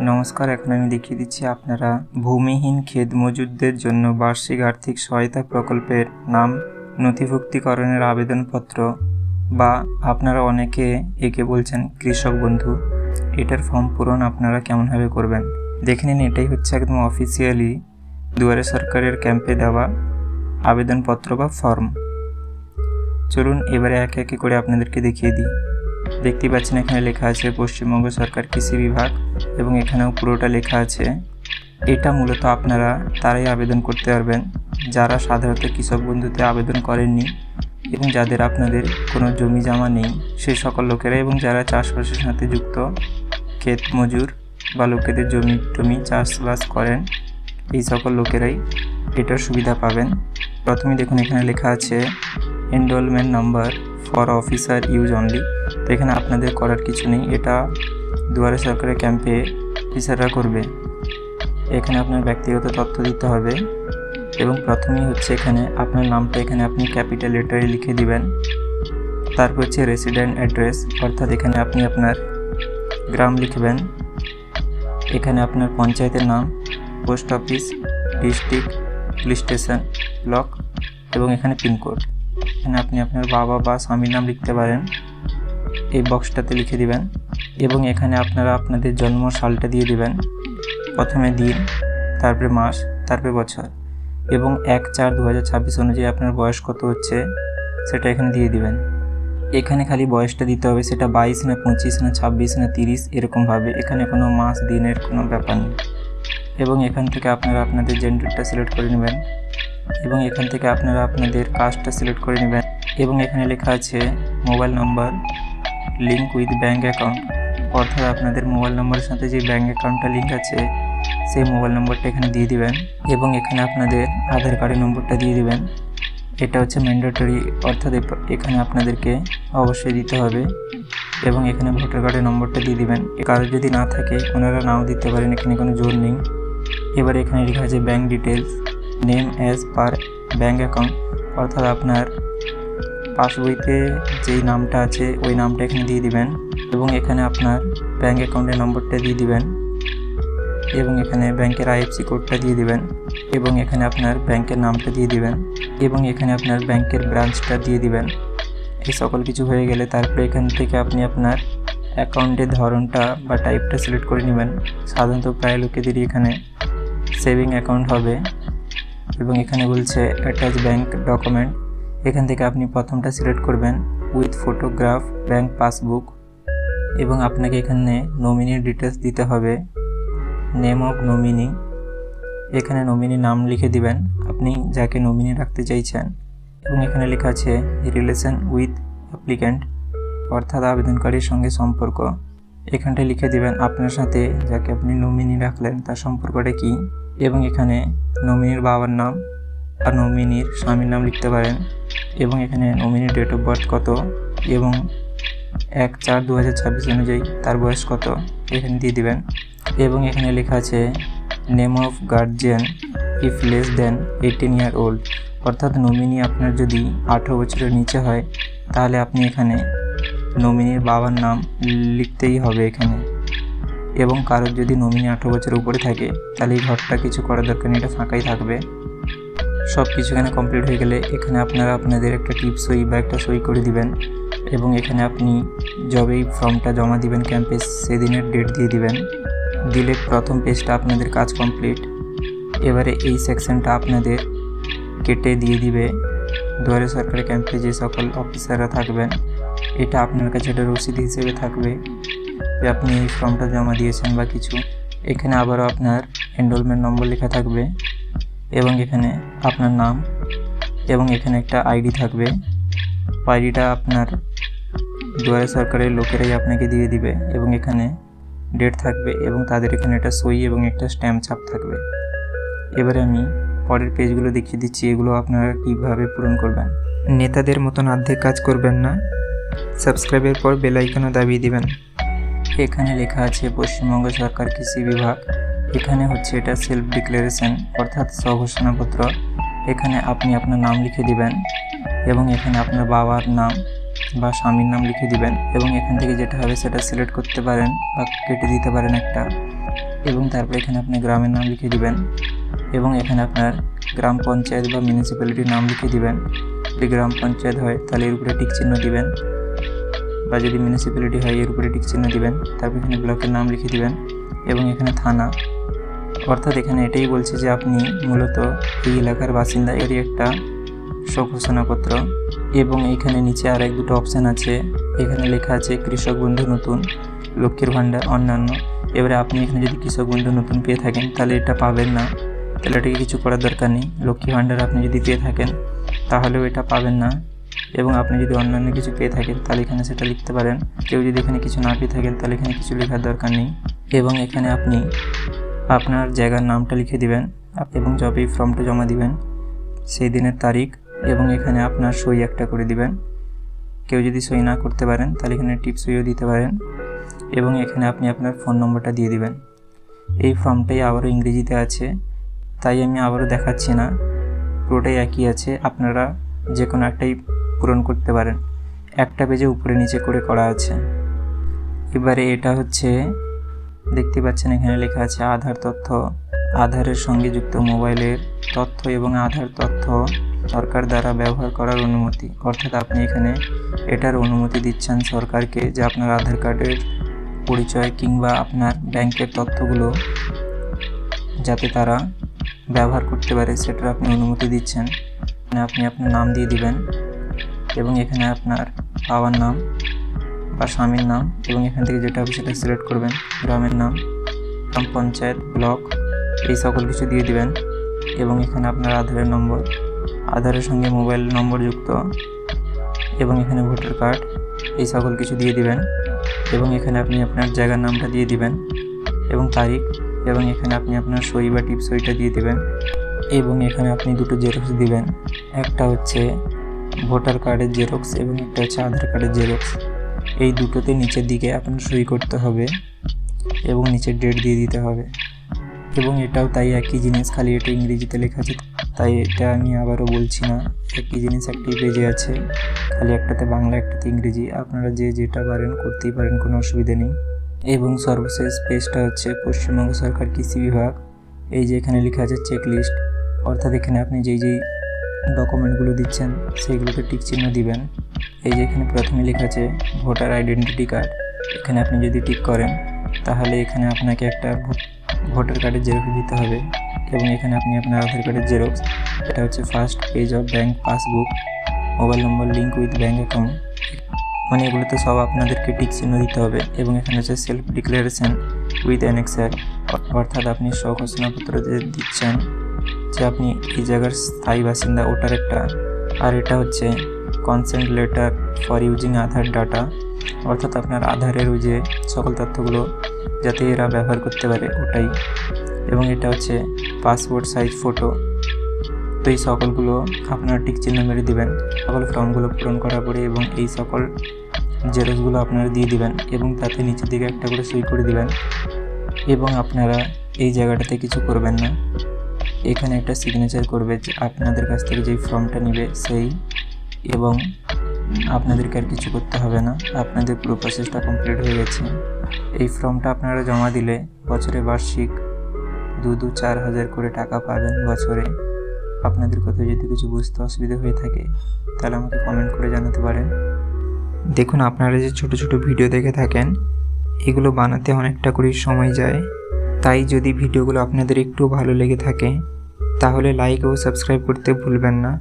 নমস্কার, এখন আমি দেখিয়ে দিচ্ছি আপনারা ভূমিহীন ক্ষেত মজুরদের জন্য বার্ষিক আর্থিক সহায়তা প্রকল্পের নাম নথিভুক্তিকরণের আবেদনপত্র, বা আপনারা অনেকে একে বলছেন কৃষক বন্ধু, এটার ফর্ম পূরণ আপনারা কেমনভাবে করবেন দেখে নিন। এটাই হচ্ছে একদম অফিসিয়ালি দুয়ারে সরকারের ক্যাম্পে দেওয়া আবেদনপত্র বা ফর্ম। চলুন এবারে একে একে করে আপনাদেরকে দেখিয়ে দিই। দেখতে পাচ্ছেন এখানে লেখা আছে পশ্চিমবঙ্গ সরকার কৃষি বিভাগ, এবং এখানেও পুরোটা লেখা আছে। এটা মূলত আপনারা তারাই আবেদন করতে পারবেন যারা সাধারণত কৃষক বন্ধুতে আবেদন করেননি, এবং যাদের আপনাদের কোনো জমি জমা নেই সেই সকল লোকেরা, এবং যারা চাষবাসের সাথে যুক্ত ক্ষেত মজুর বা লোকেদের জমি চাষবাস করেন, এই সকল লোকেরাই এটার সুবিধা পাবেন। প্রথমে দেখুন এখানে লেখা আছে enrolment number for officer use only. তো এখানে আপনাদের করার কিছু নেই, এটা দুয়ারে সরকারের ক্যাম্পে অফিসাররা করবে। এখানে আপনার ব্যক্তিগত তথ্য দিতে হবে, এবং প্রথমেই হচ্ছে এখানে আপনার নামটা এখানে আপনি ক্যাপিটাল লেটারে লিখে দিবেন। তারপর হচ্ছে রেসিডেন্ট অ্যাড্রেস, অর্থাৎ এখানে আপনি আপনার গ্রাম লিখবেন। এখানে আপনার পঞ্চায়েতের নাম, post office, district, police station, block, এবং এখানে পিনকোড। এখানে আপনি আপনার বাবা বা স্বামীর নাম লিখতে পারেন, এই বক্সটাতে লিখে দিবেন। এবং এখানে আপনারা আপনাদের জন্ম সালটা দিয়ে দিবেন, প্রথমে দিন, তারপরে মাস, তারপরে বছর, এবং 1/4/2026 অনুযায়ী আপনার বয়স কত হচ্ছে সেটা এখানে দিয়ে দিবেন। এখানে খালি বয়সটা দিতে হবে, সেটা 22 না 25 না 26 না 30 এরকমভাবে, এখানে কোনো মাস দিনের কোনো ব্যাপার নেই। এবং এখান থেকে আপনারা আপনাদের জেন্ডারটা সিলেক্ট করে নেবেন, এবং এখান থেকে আপনারা আপনাদের কাস্টটা সিলেক্ট করে নেবেন। এবং এখানে লেখা আছে mobile number link with bank account, অর্থাৎ আপনাদের মোবাইল নম্বরের সাথে যে ব্যাঙ্ক অ্যাকাউন্টটা লিঙ্ক আছে সেই মোবাইল নম্বরটা এখানে দিয়ে দিবেন। এবং এখানে আপনাদের আধার কার্ডের নম্বরটা দিয়ে দিবেন। এটা হচ্ছে ম্যান্ডেটরি, অর্থাৎ এখানে আপনাদেরকে অবশ্যই দিতে হবে। এবং এখানে ভোটার কার্ডের নম্বরটা দিয়ে দিবেন। কারো যদি না থাকে ওনারা নাও দিতে পারেন, এখানে কোনো জোর নেই। এবার এখানে লেখা আছে bank details, name as per bank account, অর্থাৎ আপনার পাসবইতে যেই নামটা আছে ওই নামটা এখানে দিয়ে দিবেন। এবং এখানে আপনার ব্যাঙ্ক অ্যাকাউন্টের নম্বরটা দিয়ে দিবেন, এবং এখানে ব্যাংকের আইএফসি কোডটা দিয়ে দিবেন, এবং এখানে আপনার ব্যাংকের নামটা দিয়ে দিবেন, এবং এখানে আপনার ব্যাংকের ব্রাঞ্চটা দিয়ে দিবেন। এই সকল কিছু হয়ে গেলে তারপরে এখান থেকে আপনি আপনার অ্যাকাউন্টের ধরনটা বা টাইপটা সিলেক্ট করে নেবেন। সাধারণত প্রায় লোকেদেরই এখানে সেভিং অ্যাকাউন্ট হবে। এবং এখানে বলছে অ্যাটাচ ব্যাংক ডকুমেন্ট, এখান থেকে আপনি প্রথমটা সিলেক্ট করবেন উইথ ফটোগ্রাফ ব্যাংক পাসবুক। এবং আপনাকে এখানে নমিনির ডিটেলস দিতে হবে, নেম অফ নমিনি, এখানে নমিনি নাম লিখে দিবেন আপনি যাকে নমিনি রাখতে চাইছেন। এবং এখানে লেখা আছে রিলেশন উইথ অ্যাপ্লিক্যান্ট, অর্থাৎ আবেদনকারীর সঙ্গে সম্পর্ক, এখানটায় লিখে দিবেন আপনার সাথে যাকে আপনি নমিনি রাখলেন তার সম্পর্কটা কী। এবং এখানে নমিনির বাবার নাম আর নমিনির স্বামীর নাম লিখতে পারেন। এবং এখানে নমিনির ডেট অফ বার্থ কত, এবং 1/4/2026 অনুযায়ী তার বয়স কত এখানে দিয়ে দিবেন। এবং এখানে লেখা আছে name of guardian if less than 18 year old, অর্থাৎ নমিনি আপনার যদি 18 বছরের নিচে হয় তাহলে আপনি এখানে নমিনির বাবার নাম লিখতেই হবে এখানে। এবং কারোর যদি নমিনি 18 বছরের উপরে থাকে তাহলে এই ঘরটা কিছু করার দরকার নেই, এটা ফাঁকাই থাকবে। সব কিছু এখানে কমপ্লিট হয়ে গেলে এখানে আপনারা আপনাদের একটা টিপ সই বা একটা সই করে দিবেন। এবং এখানে আপনি যবেই ফর্মটা জমা দিবেন ক্যাম্পে সেদিনের ডেট দিয়ে দিবেন। দিলে প্রথম পেজটা আপনাদের কাজ কমপ্লিট। এবারে এই সেকশনটা আপনাদের কেটে দিয়ে দিবে দুয়ারে সরকারের ক্যাম্পে যে সকল অফিসাররা থাকবেন। এটা আপনার কাছে একটা রসিদ হিসেবে থাকবে যে আপনি এই ফর্মটা জমা দিয়েছেন বা কিছু। এখানে আবারও আপনার এনরোলমেন্ট নম্বর লেখা থাকবে, এবং এখানে আপনার নাম, এবং এখানে একটা আইডি থাকবে। আইডিটা আপনার দুয়ারে সরকারের লোকেরাই আপনাকে দিয়ে দিবে, এবং এখানে ডেট থাকবে, এবং তাদের এখানে একটা সই এবং একটা স্ট্যাম্প ছাপ থাকবে। এবারে আমি পরের পেজগুলো দেখিয়ে দিচ্ছি, এগুলো আপনারা কীভাবে পূরণ করবেন। নেতাদের মতন অর্ধেক কাজ করবেন না, সাবস্ক্রাইবের পর বেল আইকনও দাবিয়ে দিবেন। এখানে লেখা আছে পশ্চিমবঙ্গ সরকার কৃষি বিভাগ, এখানে হচ্ছে এটা সেলফ ডিক্লারেশন, অর্থাৎ স্বঘোষণাপত্র। এখানে আপনি আপনার নাম লিখে দিবেন, এবং এখানে আপনার বাবার নাম বা স্বামীর নাম লিখে দিবেন। এবং এখান থেকে যেটা হবে সেটা সিলেক্ট করতে পারেন বা কেটে দিতে পারেন একটা। এবং তারপরে এখানে আপনি গ্রামের নাম লিখে দিবেন এবং এখানে আপনার গ্রাম পঞ্চায়েত বা মিউনিসিপ্যালিটির নাম লিখে দিবেন। যদি গ্রাম পঞ্চায়েত হয় তাহলে এর উপরে টিক চিহ্ন দিবেন, বা যদি মিউনিসিপ্যালিটি হয় এর উপরে টিক চিহ্ন দিবেন। তারপর এখানে ব্লকের নাম লিখে দিবেন এবং এখানে থানা, অর্থাৎ এখানে এটাই বলছে যে আপনি মূলত এই এলাকার বাসিন্দা। এরই একটা স্বঘোষণাপত্র। এবং এখানে নিচে আর এক দুটো অপশান আছে, এখানে লেখা আছে কৃষক বন্ধু নতুন, লক্ষ্মীর ভাণ্ডার, অন্যান্য। এবারে আপনি এখানে যদি কৃষক বন্ধু নতুন পেয়ে থাকেন তাহলে এটা পাবেন না, তাহলে এটাকে কিছু করার দরকার নেই। লক্ষ্মী ভাণ্ডার আপনি যদি পেয়ে থাকেন তাহলেও এটা পাবেন না, এবং আপনি যদি অন্যান্য কিছু পেয়ে থাকেন তাহলে এখানে সেটা লিখতে পারেন। কেউ যদি এখানে কিছু না পেয়ে থাকেন তাহলে এখানে কিছু লেখার দরকার নেই। এবং এখানে আপনি আপনার জায়গার নামটা লিখে দিবেন এবং যবে এই ফর্মটা জমা দিবেন সেই দিনের তারিখ, এবং এখানে আপনার সই একটা করে দিবেন। কেউ যদি সই না করতে পারেন তাহলে এখানে টিপ সইও দিতে পারেন, এবং এখানে আপনি আপনার ফোন নম্বরটা দিয়ে দিবেন। এই ফর্মটাই আবারও ইংরেজিতে আছে, তাই আমি আবারও দেখাচ্ছি না, পুরোটাই একই আছে। আপনারা যে কোনো একটাই পূরণ করতে পারেন, একটা পেজে উপরে নিচে করে করা আছে। এবারে এটা হচ্ছে দেখতে পাচ্ছেন এখানে লেখা আছে আধার তথ্য, আধারের সঙ্গে যুক্ত মোবাইলের তথ্য এবং আধার তথ্য সরকার দ্বারা ব্যবহার করার অনুমতি। অর্থাৎ আপনি এখানে এটার অনুমতি দিচ্ছেন সরকারকে যে আপনার আধার কার্ডের পরিচয় কিংবা আপনার ব্যাংকের তথ্যগুলো যাতে তারা ব্যবহার করতে পারে সেটার আপনি অনুমতি দিচ্ছেন। আপনি আপনার নাম দিয়ে দিবেন এবং এখানে আপনার বাবার নাম বা স্বামীর নাম, এবং এখান থেকে যেটা হবে সেটা সিলেক্ট করবেন। গ্রামের নাম, গ্রাম পঞ্চায়েত, ব্লক, এই সকল কিছু দিয়ে দিবেন। এবং এখানে আপনার আধারের নম্বর, আধারের সঙ্গে মোবাইল নম্বর যুক্ত, এবং এখানে ভোটার কার্ড, এই সকল কিছু দিয়ে দিবেন। এবং এখানে আপনি আপনার জায়গার নামটা দিয়ে দিবেন এবং তারিখ, এবং এখানে আপনি আপনার সই বা টিপ সইটা দিয়ে দিবেন। এবং এখানে আপনি দুটো জেরক্স দিবেন, একটা হচ্ছে ভোটার কার্ডের জেরক্স এবং একটা হচ্ছে আধার কার্ডের জেরক্স। এই দুটোতে নিচের দিকে আপনার সই করতে হবে এবং নিচের ডেট দিয়ে দিতে হবে। এবং এটাও তাই একই জিনিস, খালি এটা ইংরেজিতে লেখা আছে, তাই এটা আমি আবারও বলছি না। একই জিনিস একটাই পেজে আছে, খালি একটাতে বাংলা একটাতে ইংরেজি। আপনারা যে যেটা পারেন করতেই পারেন, কোনো অসুবিধা নেই। এবং সর্বশেষ পেজটা হচ্ছে পশ্চিমবঙ্গ সরকার কৃষি বিভাগ। এই যে এখানে লেখা আছে চেকলিস্ট, অর্থাৎ এখানে আপনি যেই ডকুমেন্টগুলো দিচ্ছেন সেইগুলোকে টিক চিহ্ন দিবেন। এই যে এখানে প্রথমে লেখা আছে ভোটার আইডেন্টিটি কার্ড, এখানে আপনি যদি টিক করেন তাহলে এখানে আপনাকে একটা ভোটার কার্ডের জেরক্স দিতে হবে, এবং এখানে আপনি আপনার আধার কার্ডের জেরক্স, এটা হচ্ছে first page of bank passbook, mobile number link with bank account, মানে এগুলোতে সব আপনাদেরকে টিক চিহ্ন দিতে হবে। এবং এখানে হচ্ছে সেলফ ডিক্লারেশন উইথ অ্যানেক্সার, অর্থাৎ আপনি স্বঘোষণাপত্র যে দিচ্ছেন যে আপনি এই জায়গার স্থায়ী বাসিন্দা, ওটার একটা। আর এটা হচ্ছে consent letter for using Aadhaar data, অর্থাৎ আপনার আধারের ওই যে সকল তথ্যগুলো যাতে এরা ব্যবহার করতে পারে ওটাই। এবং এটা হচ্ছে পাসপোর্ট সাইজ ফটো। তো এই সকলগুলো আপনারা টিক চিহ্ন মেরে দিবেন সকল ফর্মগুলো পূরণ করার পরে, এবং এই সকল জেরক্সগুলো আপনারা দিয়ে দিবেন এবং তাতে নিচের দিকে একটা করে সই করে দিবেন। এবং আপনারা এই জায়গাটাতে কিছু করবেন না, এখানে একটা সিগনেচার করবে যে আপনাদের কাছ থেকে যেই ফর্মটা নেবে সেই, এবং আপনাদেরকে আর কিছু করতে হবে না, আপনাদের পুরো প্রসেসটা কমপ্লিট হয়ে গেছে। এই ফর্মটা আপনারা জমা দিলে বছরে বার্ষিক 2-4 হাজার করে টাকা পাবেন বছরে। আপনাদের কোথাও যদি কিছু বুঝতে অসুবিধা হয়ে থাকে তাহলে আমাকে কমেন্ট করে জানাতে পারেন। দেখুন, আপনারা যে ছোট ছোট ভিডিও দেখে থাকেন এগুলো বানাতে অনেকটা করে সময় যায়, তাই যদি ভিডিওগুলো আপনাদের একটু ভালো লেগে থাকে তাহলে লাইক ও সাবস্ক্রাইব করতে ভুলবেন না।